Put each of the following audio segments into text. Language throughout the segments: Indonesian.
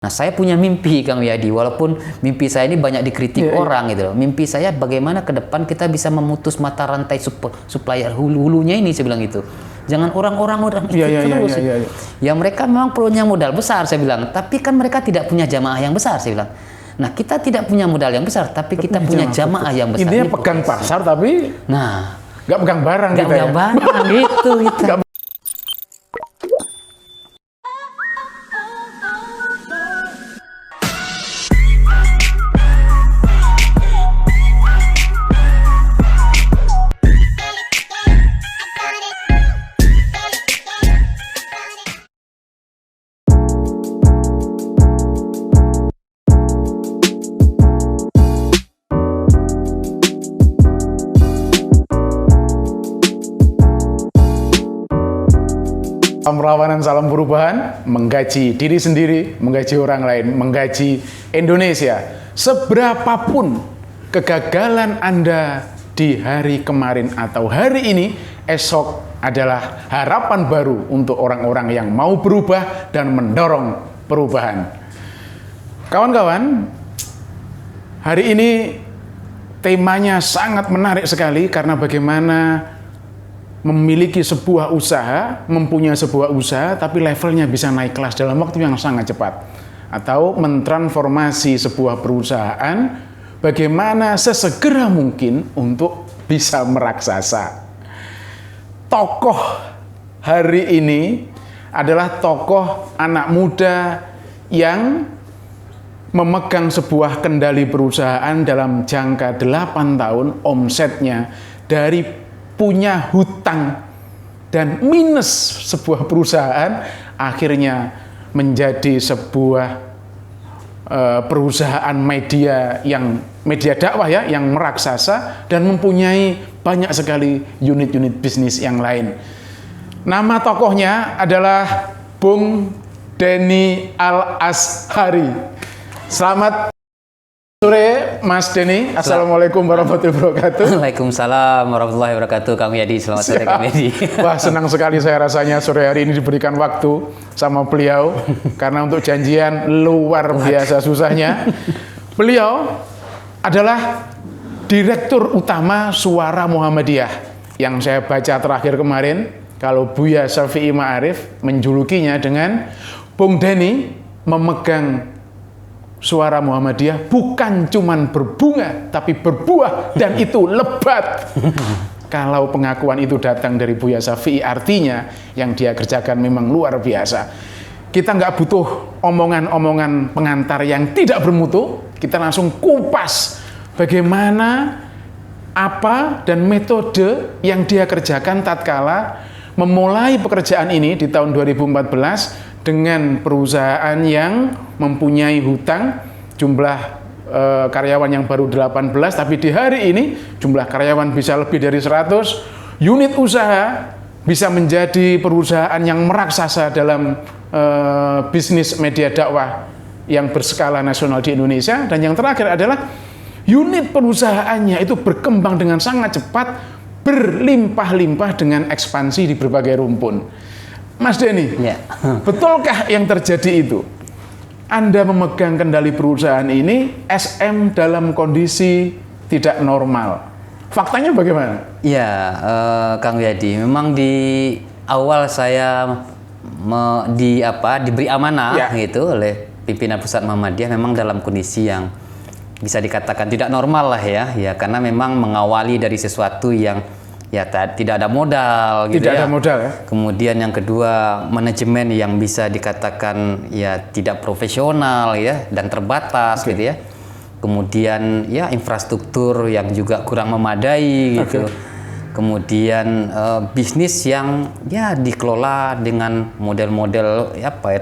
Nah, saya punya mimpi, Kang Yadi, walaupun mimpi saya ini banyak dikritik orang gitu loh. Mimpi saya bagaimana ke depan kita bisa memutus mata rantai supplier hulunya ini, saya bilang gitu. Jangan orang-orang itu terus. Ya mereka memang punya modal besar, saya bilang. Tapi kan mereka tidak punya jamaah yang besar, saya bilang. Nah, kita tidak punya modal yang besar, tapi kita punya jamaah yang besar. Intinya pegang pasar, tapi nggak pegang barang. Nggak pegang barang, gitu kita. Salam Rawanan, salam perubahan, menggaji diri sendiri, menggaji orang lain, menggaji Indonesia. Seberapapun kegagalan Anda di hari kemarin atau hari ini, esok adalah harapan baru untuk orang-orang yang mau berubah dan mendorong perubahan. Kawan-kawan, hari ini temanya sangat menarik sekali karena bagaimana memiliki sebuah usaha, mempunyai sebuah usaha, tapi levelnya bisa naik kelas dalam waktu yang sangat cepat. Atau mentransformasi sebuah perusahaan, bagaimana sesegera mungkin untuk bisa meraksasa. Tokoh hari ini adalah tokoh anak muda yang memegang sebuah kendali perusahaan dalam jangka 8 tahun, omsetnya dari punya hutang dan minus sebuah perusahaan akhirnya menjadi sebuah perusahaan media dakwah yang meraksasa dan mempunyai banyak sekali unit-unit bisnis yang lain. Nama tokohnya adalah Bung Denny Al-Azhari. Selamat sore, Mas Denny. Assalamualaikum warahmatullahi wabarakatuh. Waalaikumsalam warahmatullahi wabarakatuh, Kang Yadi. Selamat sore, Kang Yadi. Wah, senang sekali saya rasanya sore hari ini diberikan waktu sama beliau. Karena untuk janjian luar biasa susahnya. Beliau adalah Direktur Utama Suara Muhammadiyah. Yang saya baca terakhir kemarin, kalau Buya Syafi'i Ma'arif menjulukinya dengan Bung Denny memegang Suara Muhammadiyah bukan cuman berbunga, tapi berbuah dan itu lebat. Kalau pengakuan itu datang dari Buya Syafi'i, artinya yang dia kerjakan memang luar biasa. Kita nggak butuh omongan-omongan pengantar yang tidak bermutu, kita langsung kupas bagaimana, apa, dan metode yang dia kerjakan tatkala memulai pekerjaan ini di tahun 2014 dengan perusahaan yang mempunyai hutang, jumlah karyawan yang baru 18, tapi di hari ini jumlah karyawan bisa lebih dari 100, unit usaha bisa menjadi perusahaan yang meraksasa dalam bisnis media dakwah yang berskala nasional di Indonesia, dan yang terakhir adalah unit perusahaannya itu berkembang dengan sangat cepat, berlimpah-limpah dengan ekspansi di berbagai rumpun. Mas Denny, betulkah yang terjadi itu? Anda memegang kendali perusahaan ini, SM dalam kondisi tidak normal. Faktanya bagaimana? Ya, Kang Yadi, memang di awal saya diberi amanah gitu oleh pimpinan pusat Muhammadiyah, memang dalam kondisi yang bisa dikatakan tidak normal lah ya, karena memang mengawali dari sesuatu yang tidak ada modal gitu. Tidak ada modal ya. Kemudian yang kedua, manajemen yang bisa dikatakan tidak profesional dan terbatas gitu ya. Kemudian infrastruktur yang juga kurang memadai gitu. Kemudian bisnis yang dikelola dengan model-model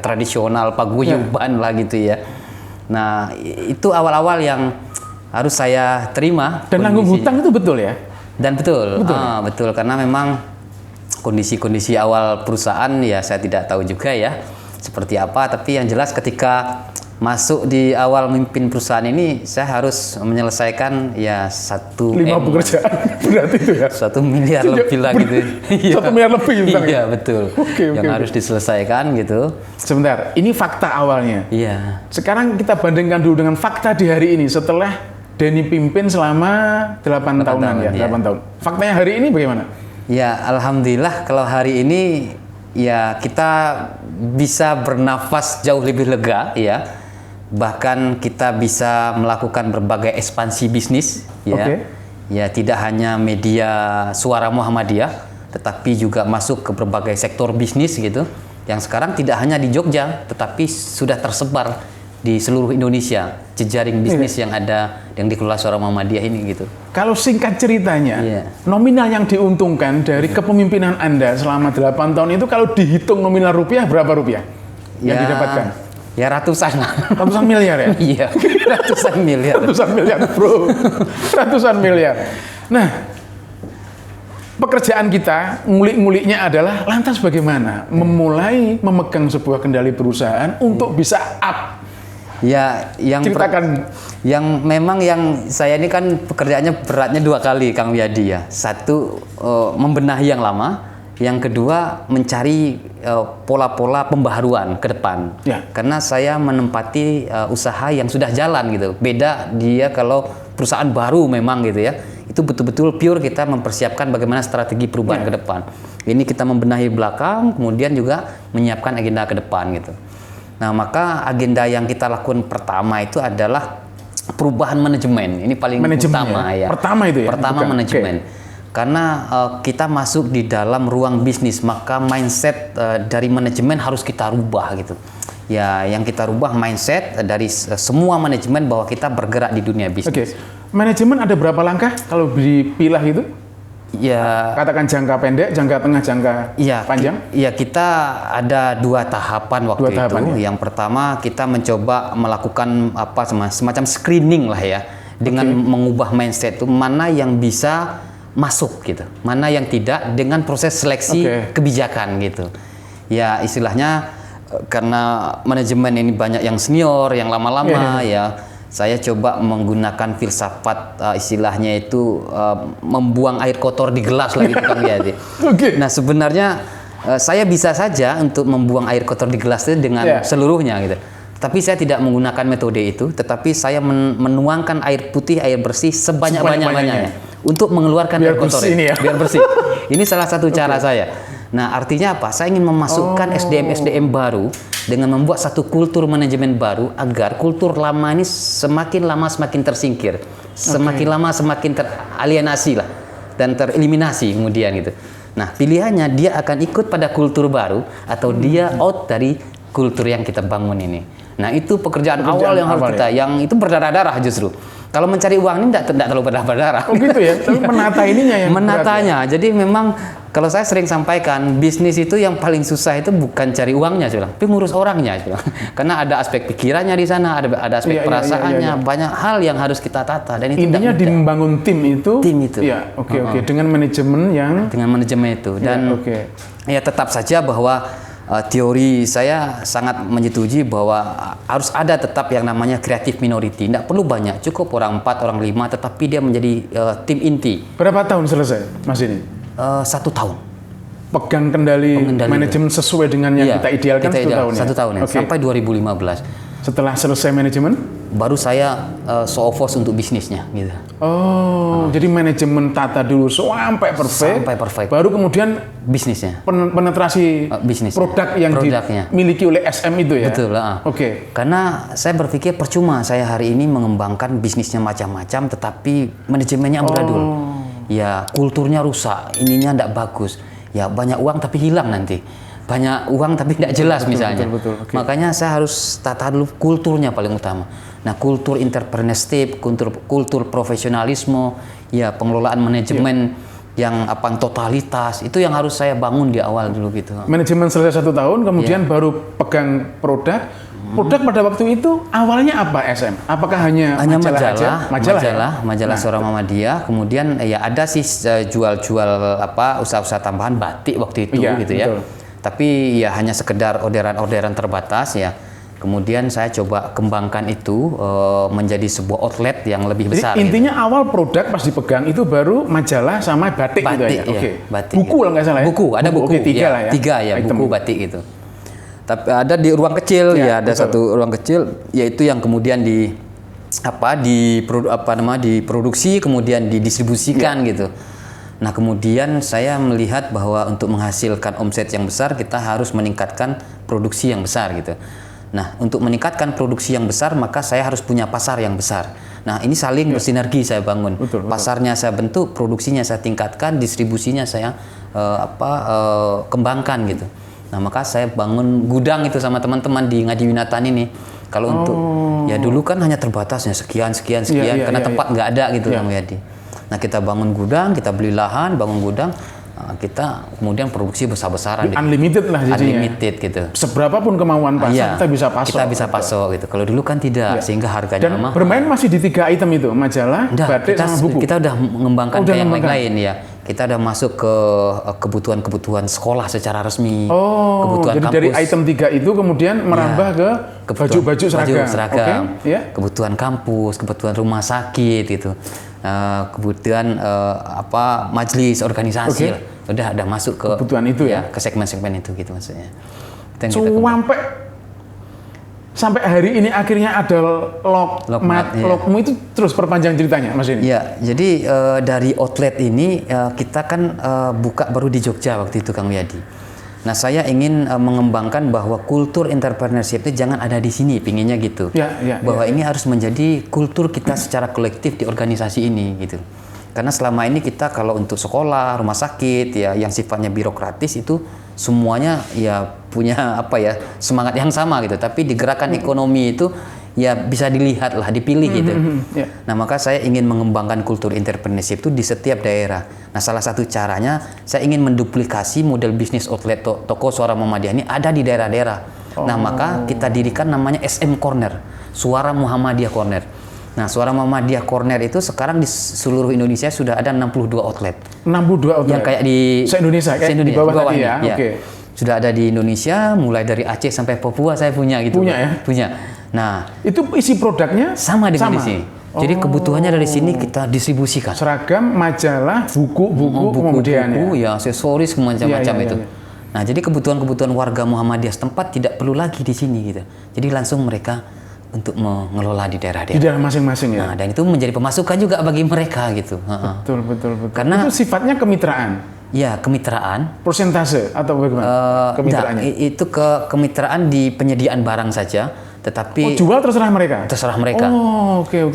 tradisional paguyuban lah gitu ya. Nah, itu awal-awal yang harus saya terima. Dan nanggung hutang itu betul ya? Dan betul. Betul, karena memang kondisi awal perusahaan saya tidak tahu juga ya seperti apa, tapi yang jelas ketika masuk di awal memimpin perusahaan ini saya harus menyelesaikan ya 1 5 pekerjaan berarti itu ya. 1 miliar lebih lah gitu. 1 miliar lebih bintang. Iya betul. Yang harus diselesaikan gitu. Sebentar, ini fakta awalnya. Iya. Sekarang kita bandingkan dulu dengan fakta di hari ini setelah Denny pimpin selama 8 tahunan ya, 8 tahun. Faktanya hari ini bagaimana? Ya, alhamdulillah kalau hari ini ya kita bisa bernafas jauh lebih lega ya. Bahkan kita bisa melakukan berbagai ekspansi bisnis ya. Ya, tidak hanya media Suara Muhammadiyah, tetapi juga masuk ke berbagai sektor bisnis gitu. Yang sekarang tidak hanya di Jogja, tetapi sudah tersebar di seluruh Indonesia, jejaring bisnis yang ada yang dikelola Suara Muhammadiyah ini gitu. Kalau singkat ceritanya, nominal yang diuntungkan dari kepemimpinan Anda selama 8 tahun itu kalau dihitung nominal rupiah berapa rupiah yang didapatkan? Ya ratusan lah. Ratusan miliar ya? Iya, ratusan miliar. Ratusan miliar bro, ratusan miliar. Nah, pekerjaan kita, ngulik-nguliknya adalah lantas bagaimana memulai memegang sebuah kendali perusahaan untuk bisa up. Ya, yang memang yang saya ini kan pekerjaannya beratnya 2 kali Kang Wiyadi ya. 1 membenahi yang lama, yang kedua mencari pola-pola pembaharuan ke depan. Ya. Karena saya menempati usaha yang sudah jalan gitu. Beda dia kalau perusahaan baru memang gitu ya. Itu betul-betul pure kita mempersiapkan bagaimana strategi perubahan ke depan. Ini kita membenahi belakang, kemudian juga menyiapkan agenda ke depan gitu. Nah, maka agenda yang kita lakukan pertama itu adalah perubahan manajemen. Ini paling utama ya. Pertama itu ya? Pertama manajemen. Karena kita masuk di dalam ruang bisnis, maka mindset dari manajemen harus kita rubah gitu. Ya, yang kita rubah mindset dari semua manajemen bahwa kita bergerak di dunia bisnis. Manajemen ada berapa langkah kalau dipilah itu? Ya, katakan jangka pendek, jangka tengah, jangka panjang. Iya, kita ada 2 tahapan waktu itu. Ya? Yang pertama kita mencoba melakukan semacam screening lah ya, dengan mengubah mindset itu mana yang bisa masuk gitu, mana yang tidak dengan proses seleksi kebijakan gitu. Ya istilahnya karena manajemen ini banyak yang senior, yang lama-lama ya. Saya coba menggunakan filsafat istilahnya itu membuang air kotor di gelas lah gitu Kang Wiyadi. Nah sebenarnya saya bisa saja untuk membuang air kotor di gelas itu dengan seluruhnya gitu. Tapi saya tidak menggunakan metode itu, tetapi saya menuangkan air putih, air bersih sebanyak-banyaknya untuk mengeluarkan air kotor ini biar bersih. Ini salah satu cara saya. Nah, artinya apa? Saya ingin memasukkan SDM-SDM baru dengan membuat satu kultur manajemen baru agar kultur lama ini semakin lama semakin tersingkir, semakin lama semakin teralienasi lah dan tereliminasi kemudian gitu. Nah, pilihannya dia akan ikut pada kultur baru atau dia out dari kultur yang kita bangun ini. Nah, itu pekerjaan awal yang harus kita, yang itu berdarah-darah justru. Kalau mencari uang ini tidak terlalu berdarah-darah. Oh gitu ya, tapi menata ininya yang menatanya. Jadi memang kalau saya sering sampaikan, bisnis itu yang paling susah itu bukan cari uangnya, tapi ngurus orangnya. Karena ada aspek pikirannya di sana, ada aspek perasaannya, banyak hal yang harus kita tata. Dan itu intinya di membangun tim itu. Ya, oke. Dengan manajemen itu. Dan ya tetap saja bahwa teori saya sangat menyetujui bahwa harus ada tetap yang namanya creative minority. Tidak perlu banyak, cukup orang 4, orang 5, tetapi dia menjadi tim inti. Berapa tahun selesai, Mas ini? 1 tahun. Pegang kendali manajemen sesuai dengan yang kita idealkan 1 tahun ya? 1 tahun ya, sampai 2015. Setelah selesai manajemen? Baru saya show-off untuk bisnisnya gitu. Jadi manajemen tata dulu sampai perfect. Baru kemudian bisnisnya. Penetrasi bisnis produk yang dimiliki oleh SM itu ya. Betul. Karena saya berpikir percuma saya hari ini mengembangkan bisnisnya macam-macam, tetapi manajemennya amburadul. Ya kulturnya rusak, ininya tidak bagus. Ya banyak uang tapi hilang nanti. Banyak uang tapi tidak jelas misalnya. Betul. Makanya saya harus tata dulu kulturnya paling utama. Nah, kultur entrepreneurship, kultur profesionalisme, ya pengelolaan manajemen yang totalitas, itu yang harus saya bangun di awal dulu gitu. Manajemen selesai 1 tahun, kemudian baru pegang produk. Produk pada waktu itu awalnya apa SM? Apakah hanya majalah Suara Muhammadiyah. Kemudian ya ada sih jual-jual usaha-usaha tambahan batik waktu itu gitu ya. Betul. Tapi ya hanya sekedar orderan-orderan terbatas ya. Kemudian saya coba kembangkan itu menjadi sebuah outlet yang lebih besar. Jadi intinya awal produk pas dipegang itu baru majalah sama batik gitu batik, ya. ya. Oke. Batik, Buku ya. lah nggak salah ya. Buku, ada buku. Oke, tiga ya, lah ya. Tiga ya, item. buku batik itu. Tapi ada di ruang kecil Ya, ya, ada betul. satu ruang kecil, yaitu yang kemudian diproduksi kemudian didistribusikan gitu. Nah, kemudian saya melihat bahwa untuk menghasilkan omset yang besar kita harus meningkatkan produksi yang besar gitu. Nah, untuk meningkatkan produksi yang besar maka saya harus punya pasar yang besar. Nah, ini saling bersinergi saya bangun. Betul. Pasarnya saya bentuk, produksinya saya tingkatkan, distribusinya saya kembangkan gitu. Nah, maka saya bangun gudang itu sama teman-teman di Ngadi Winatan ini. Kalau untuk ya dulu kan hanya terbatasnya sekian karena tempat nggak ada gitu Kang Yadi. Nah, kita bangun gudang, kita beli lahan, bangun gudang, kita kemudian produksi besar-besaran. Unlimited lah jadinya. Unlimited gitu. Seberapapun kemauan pasar kita bisa pasok. Kita bisa pasok gitu. Kalau dulu kan tidak, sehingga harganya Dan mahal. bermain masih di 3 item itu, majalah, batik sama buku. Kita udah mengembangkan ke yang mengembangkan. lain ya. Kita udah masuk ke kebutuhan-kebutuhan sekolah secara resmi. Oh, kebutuhan jadi kampus. dari item 3 itu kemudian merambah ke baju-baju seragam. Oke, ya. kebutuhan kampus, kebutuhan rumah sakit gitu. Kebutuhan majelis organisasi lah. Udah masuk ke kebutuhan itu ya. Ke segmen-segmen itu gitu maksudnya. Itu yang kita kembangkan. Sampai hari ini akhirnya ada Lokmu itu terus perpanjang ceritanya Mas ini. Ya, jadi dari outlet ini kita kan buka baru di Jogja waktu itu Kang Yadi. Nah, saya ingin mengembangkan bahwa kultur entrepreneurship itu jangan ada di sini, pinginnya gitu. Bahwa ini harus menjadi kultur kita secara kolektif di organisasi ini gitu. Karena selama ini kita kalau untuk sekolah, rumah sakit ya yang sifatnya birokratis itu semuanya ya punya semangat yang sama gitu. Tapi di gerakan ekonomi itu ya bisa dilihat lah, dipilih gitu. Nah, maka saya ingin mengembangkan kultur entrepreneurship itu di setiap daerah. Nah, salah satu caranya saya ingin menduplikasi model bisnis outlet toko Suara Muhammadiyah ini ada di daerah-daerah. Nah, maka kita dirikan namanya SM Corner, Suara Muhammadiyah Corner. Nah, Suara Muhammadiyah Corner itu sekarang di seluruh Indonesia sudah ada 62 outlet. 62 outlet? Yang kayak di se-Indonesia, kayak di bawah tadi ya? Ya. Oke. Sudah ada di Indonesia, mulai dari Aceh sampai Papua saya punya gitu. Punya ya? Punya. Nah, itu isi produknya sama dengan di sini. Jadi kebutuhannya dari sini kita distribusikan. Seragam, majalah, buku kemudian ya, aksesoris macam-macam itu. Nah, jadi kebutuhan-kebutuhan warga Muhammadiyah setempat tidak perlu lagi di sini gitu. Jadi langsung mereka untuk mengelola di daerah-daerah. Di daerah masing-masing ya. Nah, dan itu menjadi pemasukan juga bagi mereka gitu. Betul. Karena itu sifatnya kemitraan. Ya, kemitraan. Persentase atau bagaimana kemitraannya? Itu kemitraan di penyediaan barang saja, tetapi jual terserah mereka. Terserah mereka. Oh, oke.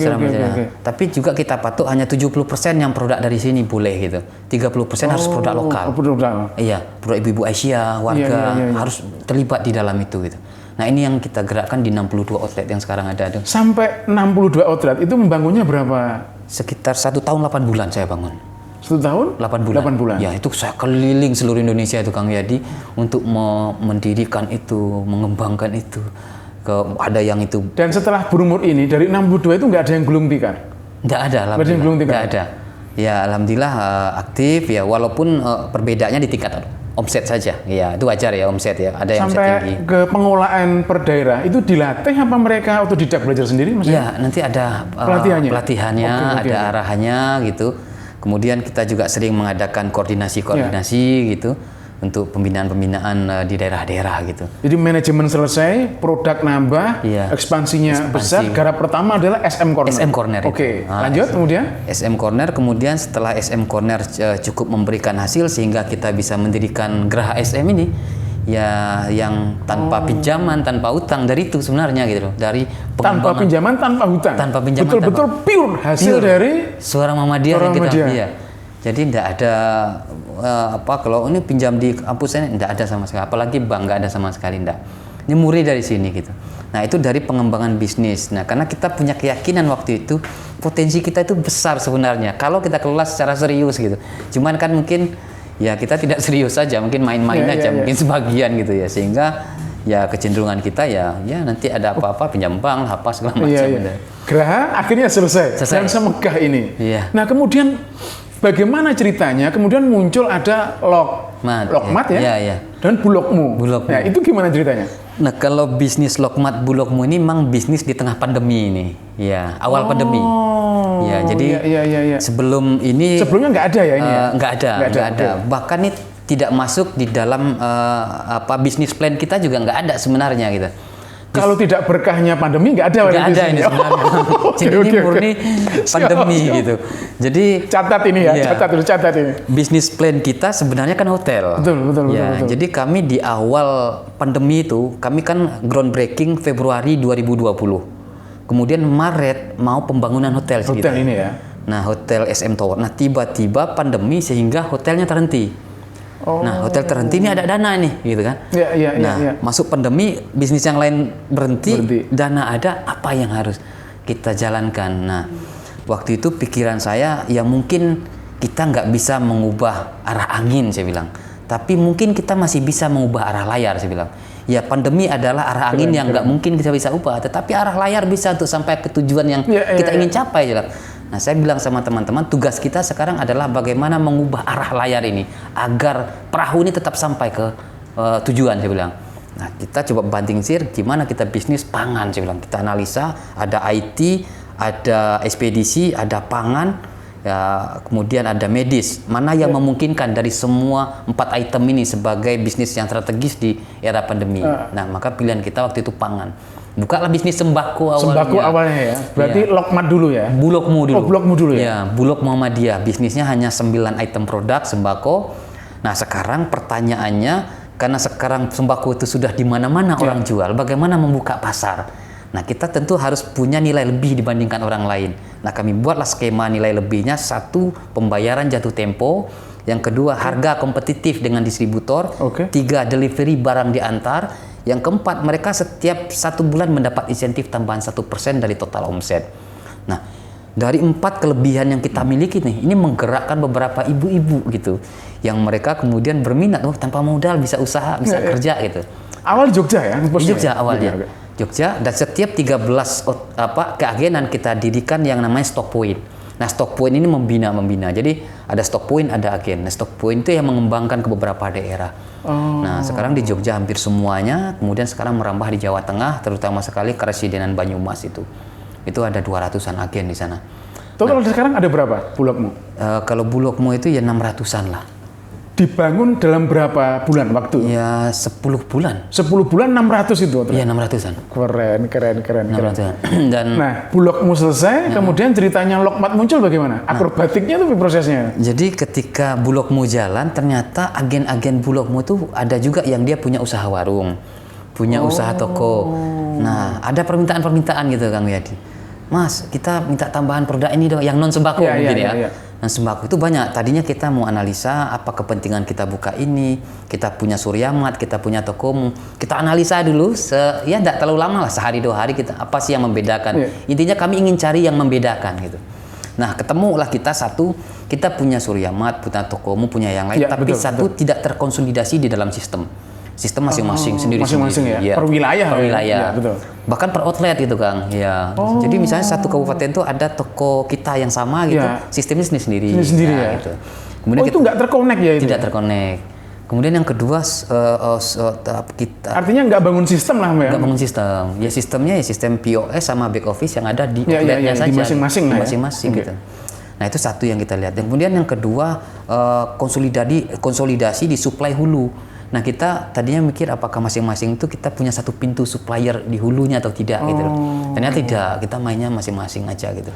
Tapi juga kita patok hanya 70% yang produk dari sini boleh gitu. 30% harus produk lokal. Produk. Iya, produk ibu-ibu Aisyah, warga harus terlibat di dalam itu gitu. Nah, ini yang kita gerakkan di 62 outlet yang sekarang ada. Sampai 62 outlet itu membangunnya berapa? Sekitar 1 tahun 8 bulan saya bangun. 1 tahun? 8 bulan. 8 bulan. Ya, itu saya keliling seluruh Indonesia itu Kang Yadi untuk mendirikan itu, mengembangkan itu. Ada yang itu. Dan setelah berumur ini dari 62 itu nggak ada yang gulung tikar? Nggak ada, alhamdulillah. Nggak ada. Ya, alhamdulillah aktif ya, walaupun perbedaannya di tingkat omset saja. Ya, itu wajar ya omset ya. Ada yang sampai tinggi. Ke pengolahan per daerah itu dilatih apa mereka otodidak belajar sendiri Mas? Ya, nanti ada pelatihannya, ada arahannya gitu. Kemudian kita juga sering mengadakan koordinasi gitu untuk pembinaan-pembinaan di daerah-daerah gitu. Jadi manajemen selesai, produk nambah, ekspansinya besar. Garap pertama adalah SM Corner. SM Corner. Oke, lanjut kemudian? SM Corner, kemudian setelah SM Corner cukup memberikan hasil sehingga kita bisa mendirikan Geraha SM ini. Ya, yang tanpa pinjaman, tanpa utang, dari itu sebenarnya gitu loh. Dari tanpa pinjaman, tanpa hutang. Tanpa pinjaman, betul-betul pure hasil dari Suara Muhammadiyah yang kita. Iya. Jadi tidak ada kalau ini pinjam di kampus ini tidak ada sama sekali, apalagi bank nggak ada sama sekali, tidak. Ini murni dari sini gitu. Nah, itu dari pengembangan bisnis. Nah, karena kita punya keyakinan waktu itu potensi kita itu besar sebenarnya kalau kita kelola secara serius gitu. Cuman kan mungkin ya kita tidak serius saja, mungkin main-main aja, mungkin sebagian gitu ya, sehingga ya kecenderungan kita ya nanti ada apa-apa pinjam bank, apa segala macam. Geraha akhirnya selesai. Dan semegah ini. Nah, kemudian bagaimana ceritanya? Kemudian muncul ada Lokmat ya? Dan Bulogmu. Nah, itu gimana ceritanya? Nah, kalau bisnis Lokmat Bulogmu ini memang bisnis di tengah pandemi ini. Ya, awal pandemi. Ya, jadi iya. sebelum ini Sebelumnya nggak ada ya ini ya? nggak ada. Okay. Bahkan ini tidak masuk di dalam bisnis plan kita juga nggak ada sebenarnya gitu. Kalau tidak berkahnya pandemi nggak ada. Nggak ada ini sebenarnya. Jadi ini murni pandemi gitu. Jadi catat ini ya, catat ini. Bisnis plan kita sebenarnya kan hotel. Betul. Jadi kami di awal pandemi itu, kami kan groundbreaking Februari 2020. Kemudian Maret mau pembangunan hotel. Hotel ini ya. Nah, hotel SM Tower. Nah, tiba-tiba pandemi sehingga hotelnya terhenti. Nah, hotel terhenti ini ada dana nih, gitu kan? Iya. Masuk pandemi, bisnis yang lain berhenti, dana ada, apa yang harus kita jalankan? Nah, waktu itu pikiran saya, ya mungkin kita nggak bisa mengubah arah angin, saya bilang. Tapi mungkin kita masih bisa mengubah arah layar, saya bilang. Ya, pandemi adalah arah angin yang nggak mungkin kita bisa ubah, tetapi arah layar bisa untuk sampai ke tujuan yang kita ingin capai, saya bilang. Nah, saya bilang sama teman-teman, tugas kita sekarang adalah bagaimana mengubah arah layar ini agar perahu ini tetap sampai ke tujuan, saya bilang. Nah, kita coba banting setir gimana kita bisnis pangan, saya bilang. Kita analisa, ada IT, ada ekspedisi, ada pangan, ya, kemudian ada medis. Mana yang memungkinkan dari semua 4 item ini sebagai bisnis yang strategis di era pandemi. Nah, maka pilihan kita waktu itu pangan. Bukalah bisnis sembako awalnya. Sembako awalnya ya. Berarti Lokmat dulu ya. Bulogmu dulu. Bulogmu dulu ya. Ya, Bulog Muhammadiyah. Bisnisnya hanya 9 item produk sembako. Nah, sekarang pertanyaannya, karena sekarang sembako itu sudah di mana-mana orang jual, bagaimana membuka pasar? Nah, kita tentu harus punya nilai lebih dibandingkan orang lain. Nah, kami buatlah skema nilai lebihnya. 1, pembayaran jatuh tempo. Yang kedua, harga kompetitif dengan distributor. 3, delivery barang diantar. Yang keempat, mereka setiap 1 bulan mendapat insentif tambahan 1% dari total omset. Nah, dari 4 kelebihan yang kita miliki nih, ini menggerakkan beberapa ibu-ibu gitu, yang mereka kemudian berminat, tanpa modal bisa usaha, bisa kerja gitu. Awal Jogja ya? Di Jogja awalnya. Jogja, dan setiap 13 keagenan kita dirikan yang namanya stock point. Nah, stock point ini membina. Jadi ada stock point, ada agen. Nah, stock point itu yang mengembangkan ke beberapa daerah. Nah, sekarang di Jogja hampir semuanya, kemudian sekarang merambah di Jawa Tengah, terutama sekali Karesidenan Banyumas itu. Itu ada 200-an agen di sana. Total sekarang ada berapa Bulogmu? Kalau Bulogmu itu ya 600-an lah. Dibangun dalam berapa bulan waktu? Ya 10 bulan. 10 bulan 600 itu? Iya 600-an. Keren. 600-an. Dan nah, Bulogmu selesai, kemudian ceritanya Lokmat muncul bagaimana? Akrobatiknya tuh prosesnya. Jadi ketika Bulogmu jalan, ternyata agen-agen Bulogmu tuh ada juga yang dia punya usaha warung, punya usaha toko. Nah, ada permintaan-permintaan gitu Kang Yadi. Mas, kita minta tambahan produk ini dong, yang non sembako mungkin ya. Nah, sembako itu banyak. Tadinya kita mau analisa apa kepentingan kita buka ini. Kita punya Suryamat, kita punya tokomu. Kita analisa dulu, ya tidak terlalu lama lah, sehari 2 hari kita apa sih yang membedakan. Intinya kami ingin cari yang membedakan gitu. Nah, ketemulah kita punya Suryamat, punya tokomu, punya yang lain, tapi betul. Tidak terkonsolidasi di dalam sistem masing-masing sendiri-sendiri. Ya. Per wilayah. Ya, betul. Bahkan per outlet gitu Kang. Ya. Jadi misalnya satu kabupaten itu ada toko kita yang sama gitu, sistemnya sendiri-sendiri. Ya. Gitu. Kemudian itu nggak terkonek ya itu? Tidak terkonek. Kemudian yang kedua kita artinya nggak bangun sistem lah ya? Nggak bangun sistem. Ya sistemnya ya sistem POS sama back office yang ada di outletnya saja. Di masing-masing gitu. Nah, itu satu yang kita lihat. Dan kemudian yang kedua konsolidasi di supply hulu. Nah, kita tadinya mikir apakah masing-masing itu kita punya satu pintu supplier di hulunya atau tidak gitu loh. Ternyata tidak, kita mainnya masing-masing aja gitu.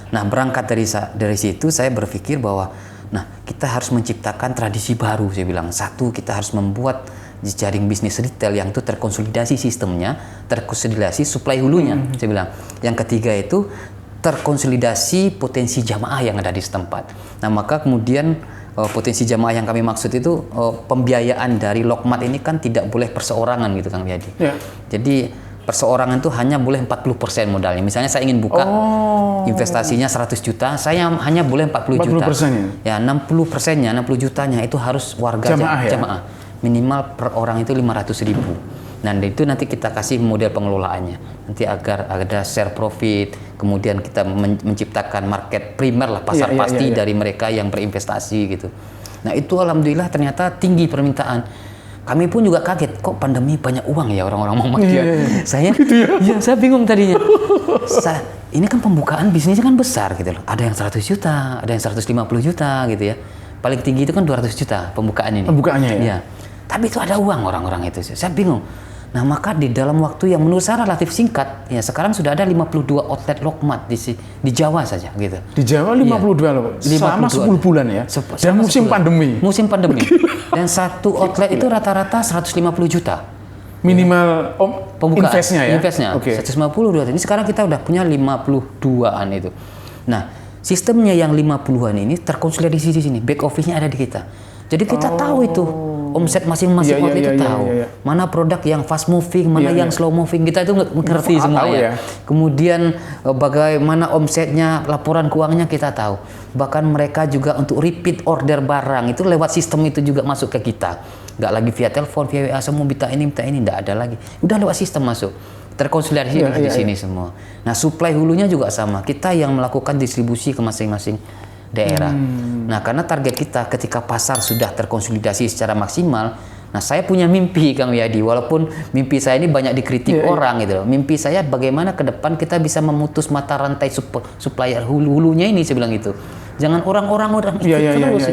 Nah, berangkat dari situ saya berpikir bahwa kita harus menciptakan tradisi baru, saya bilang. 1, kita harus membuat jejaring bisnis retail yang itu terkonsolidasi sistemnya, terkonsolidasi supply hulunya, saya bilang. Yang ketiga itu terkonsolidasi potensi jamaah yang ada di setempat. Nah, maka kemudian potensi jamaah yang kami maksud itu pembiayaan dari Lokmat ini kan tidak boleh perseorangan gitu Kang Yadi. Jadi perseorangan itu hanya boleh 40% modalnya. Misalnya saya ingin buka investasinya 100 juta, saya hanya boleh 40 juta. 40%-nya? Ya, 60%-nya, 60 jutanya itu harus warga jamaah. Minimal per orang itu 500.000. Nah, itu nanti kita kasih model pengelolaannya. Nanti agar ada share profit, kemudian kita menciptakan market primer lah, pasar pasti dari mereka yang berinvestasi gitu. Nah, itu alhamdulillah ternyata tinggi permintaan. kami pun juga kaget, kok pandemi banyak uang ya orang-orang Muhammadiyah. Saya, Gitu ya? saya bingung tadinya. Ini kan pembukaan bisnisnya kan besar gitu loh. Ada yang 100 juta, ada yang 150 juta gitu ya. Paling tinggi itu kan 200 juta pembukaan ini. Pembukaannya ya? Iya. Tapi itu ada uang orang-orang itu. Saya bingung. Nah, maka di dalam waktu yang menurut saya relatif singkat, ya sekarang sudah ada 52 outlet Lokmat di Jawa saja gitu. Di Jawa 52 loh, selama 10 bulan ya. Dan musim pandemi. Musim pandemi. Dan satu outlet itu rata-rata 150 juta. Minimal Pembukaan. investnya ya? Investnya. Oke. 150. Ini sekarang kita udah punya 52-an itu. Nah, sistemnya yang 50-an ini terkonsolidasi di sini. Back office-nya ada di kita. Jadi kita tahu itu. Omset masing-masing outlet itu tahu. Mana produk yang fast moving, mana yang slow moving, kita itu ngerti semua ya. Kemudian bagaimana omsetnya, laporan keuangannya kita tahu. Bahkan mereka juga untuk repeat order barang itu lewat sistem itu juga masuk ke kita. Nggak lagi via telepon, via WA, semua minta ini, nggak ada lagi. Udah lewat sistem masuk. Terkonsolidasi di sini semua. Nah, supply hulunya juga sama. Kita yang melakukan distribusi ke masing-masing daerah. Nah, karena target kita ketika pasar sudah terkonsolidasi secara maksimal, nah saya punya mimpi Kang Wiyadi, walaupun mimpi saya ini banyak dikritik orang gitu loh. Mimpi saya bagaimana ke depan kita bisa memutus mata rantai supplier hulunya ini, saya bilang gitu. Jangan orang-orang terus.